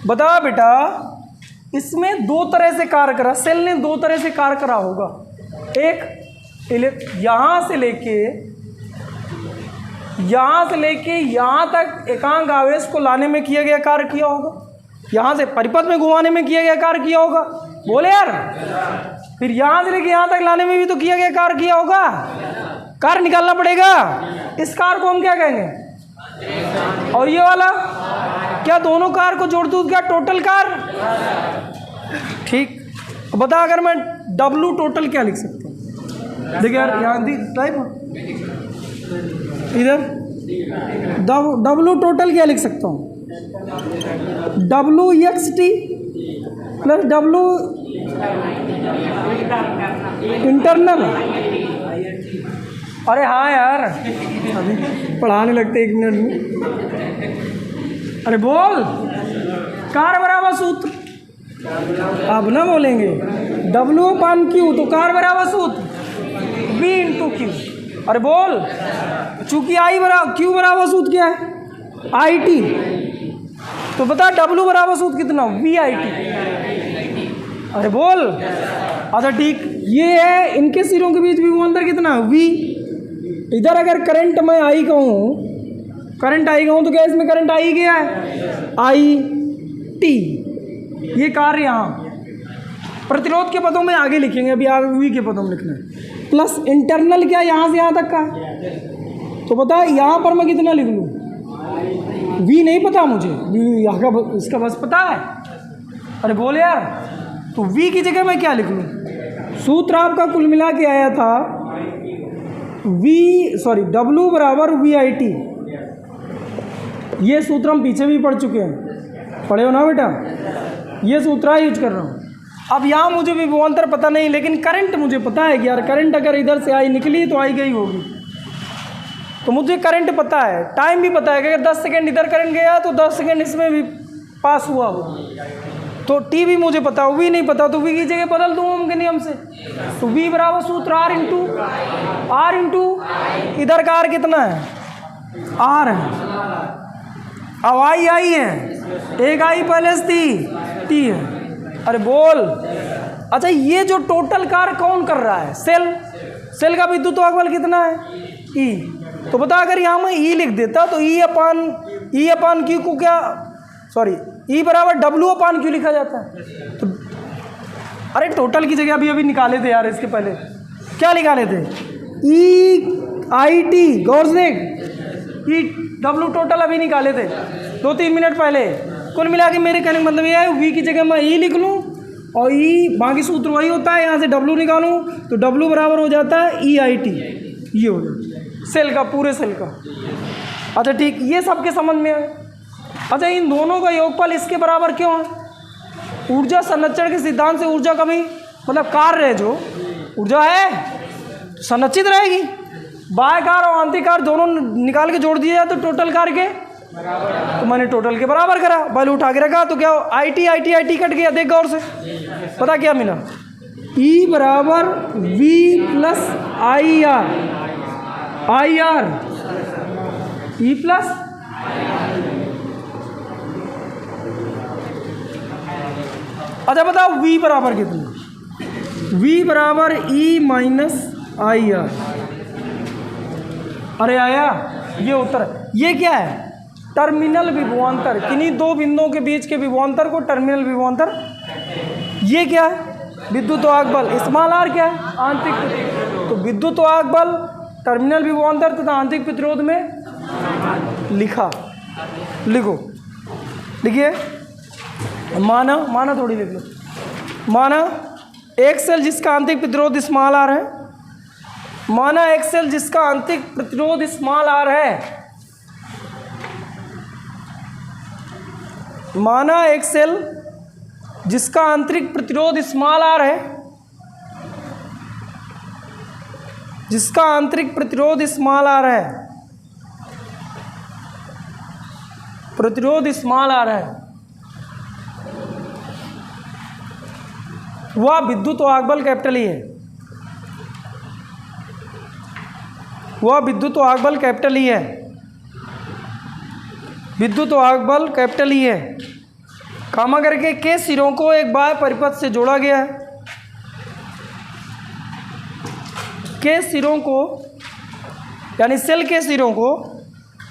बता बेटा, इसमें 2 तरह से कार्य करा, सेल ने 2 तरह से कार्य करा होगा। एक यहाँ से लेके यहाँ तक एकांक आवेश को लाने में किया गया कार्य किया होगा, यहाँ से परिपथ में घुमाने में किया गया कार्य किया होगा। बोले यार, फिर यहाँ से लेके यहाँ तक लाने में भी तो किया गया कार्य किया होगा, कार्य निकालना पड़ेगा। इस कार्य को हम क्या कहेंगे? और ये वाला क्या, दोनों कार्य को जोड़ दूँ क्या? टोटल कार्य। ठीक, बता अगर मैं W टोटल क्या लिख सकता हूँ? देखिए यार, यहाँ टाइप इधर W टोटल क्या लिख सकता हूँ? WXT plus W internal. अरे हाँ यार, अभी पढ़ाने लगते 1 मिनट में। अरे बोल, कार्य बराबर सूत्र। अब ना बोलेंगे W/Q, तो कार्य बराबर सूत्र V × Q। अरे बोल, चूंकि Q बराबर सूत्र क्या है? IT, तो बता W बराबर सूत्र कितना? VIT। अरे बोल, अच्छा ठीक, ये है इनके सिरों के बीच विभवांतर कितना? V। इधर अगर करंट मैं I कहूँ, तो क्या इसमें करंट I गया है? IT। ये कार्य यहाँ प्रतिरोध के पदों में आगे लिखेंगे, अभी आगे V के पदों में लिखना है। प्लस इंटरनल क्या, यहाँ से यहाँ तक का, तो बता यहाँ पर मैं कितना लिख लूँ? V नहीं पता मुझे, V यहाँ का इसका बस पता है। अरे बोल यार, तो V की जगह मैं क्या लिख लूँ? सूत्र आपका कुल मिला के आया था W बराबर VIT। ये सूत्र हम पीछे भी पढ़ चुके हैं, पढ़े हो ना बेटा? ये सूत्र यूज कर रहा हूँ। अब यहाँ मुझे विभवांतर पता नहीं, लेकिन करंट मुझे पता है कि यार करंट अगर इधर से आई निकली तो आई गई होगी, तो मुझे करंट पता है। टाइम भी पता है कि अगर 10 सेकेंड इधर करंट गया तो 10 सेकेंड इसमें भी पास हुआ हो। तो T भी मुझे पता हो, V नहीं पता, तो V की जगह बदल दूँ ओम के नियम से। तो V बराबर सूत्र R इंटू इधर का R कितना है? R है। अब I है, एक I पहले से T है। अरे बोल, अच्छा ये जो टोटल कार्य कौन कर रहा है? सेल। सेल का विद्युत वाहक कितना है? ई। तो बता, अगर यहाँ मैं ई लिख देता तो ई अपान क्यू को क्या, सॉरी, ई बराबर डब्ल्यू अपान क्यू लिखा जाता है। तो अरे टोटल की जगह अभी निकाले थे यार, इसके पहले क्या निकाले थे? ई आई टी, गौर से देख, ई डब्ल्यू टोटल अभी निकाले थे 2-3 मिनट पहले। कुल मिला के मेरे कहने का मतलब ये है, वी की जगह मैं ई लिख लूँ और ई बाकी सूत्र वही होता है, यहाँ से डब्ल्यू निकालूँ तो डब्ल्यू बराबर हो जाता है ई आई टी। ये हो जाता सेल का, पूरे सेल का। अच्छा ठीक, ये सबके समझ में है। अच्छा, इन दोनों का योगफल इसके बराबर क्यों है? ऊर्जा संरक्षण के सिद्धांत से ऊर्जा कभी मतलब कार्य है, जो ऊर्जा है संरक्षित रहेगी। बाह्य कार्य और आंतरिक कार्य दोनों निकाल के जोड़ दिया जाए तो टोटल कार्य के तो मैंने टोटल के बराबर करा, बल उठा के रखा तो क्या आई टी कट गया। देख गौर से, पता क्या मिला? ई बराबर V plus I R E plus अच्छा बताओ v बराबर कितना? v बराबर e माइनस आई आर। अरे आया, ये उत्तर है। ये क्या है? टर्मिनल विभवांतर, किन्हीं दो बिंदुओं के बीच के विभवांतर को टर्मिनल विभवांतर। ये क्या है? विद्युत वाहक बल। स्मॉल आर क्या है? आंतरिक। तो विद्युत वाहक बल, टर्मिनल विभवांतर तथा आंतरिक प्रतिरोध में लिखो। लिखिए, माना थोड़ी लिख लो। माना एक सेल जिसका आंतरिक प्रतिरोध स्मॉल आर है, माना एक सेल जिसका आंतरिक प्रतिरोध स्मॉल आर है, माना एक सेल जिसका आंतरिक प्रतिरोध स्मॉल आर है, जिसका आंतरिक प्रतिरोध स्मॉल आर है, प्रतिरोध स्मॉल आर है, वह विद्युत वाहक बल कैपिटल ई है। वह विद्युत वाहक बल कैपिटल ई है। विद्युत वाहक बल कैपिटल ई है। कामा करके के सिरों को एक बाह्य परिपथ से जोड़ा गया है। के सिरों को यानी सेल के सिरों को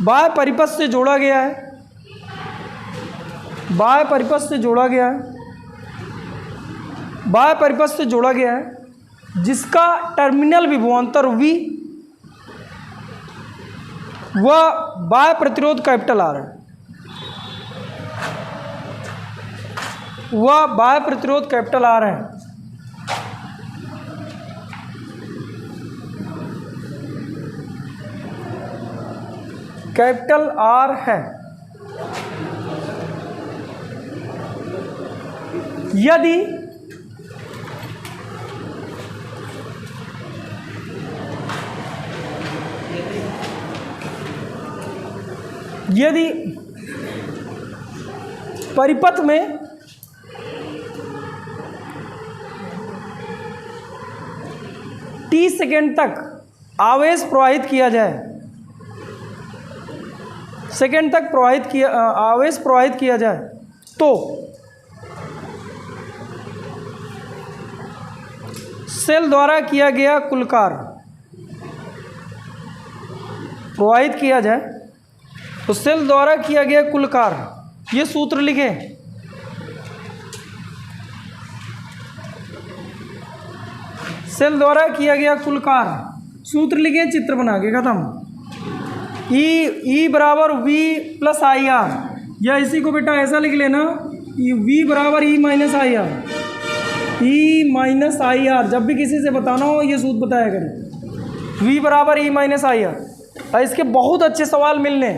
बाह्य परिपथ से जोड़ा गया है। बाह्य परिपथ से जोड़ा गया है। बाह्य परिपथ से जोड़ा गया है जिसका टर्मिनल विभवांतर V वह बाह्य प्रतिरोध कैपिटल आर है। वह बाह्य प्रतिरोध कैपिटल आर है। कैपिटल आर है। यदि परिपथ में t सेकेंड तक आवेश प्रवाहित किया जाए, आवेश प्रवाहित किया जाए तो सेल द्वारा किया गया कुल कार्य प्रवाहित किया जाए तो सेल द्वारा किया गया कुल कार्य, ये सूत्र लिखे। सेल द्वारा किया गया कुल कार्य सूत्र लिखे, चित्र बना के खत्म। ई बराबर वी प्लस आई आर, या इसी को बेटा ऐसा लिख लेना, वी बराबर E minus I R. E minus I R, जब भी किसी से बताना हो ये सूत्र बताया करें, वी बराबर ई माइनस आई आर। इसके बहुत अच्छे सवाल मिलने।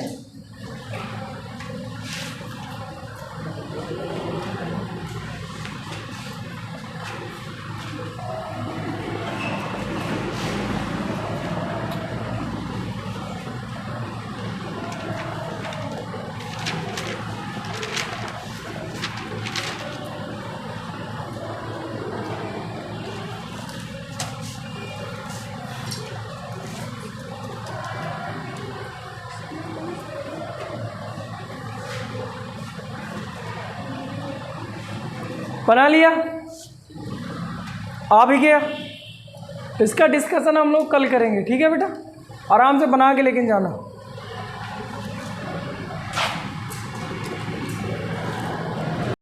बना लिया? आ भी गया? तो इसका डिस्कशन हम लोग कल करेंगे, ठीक है बेटा? आराम से बना के लेकिन जाना।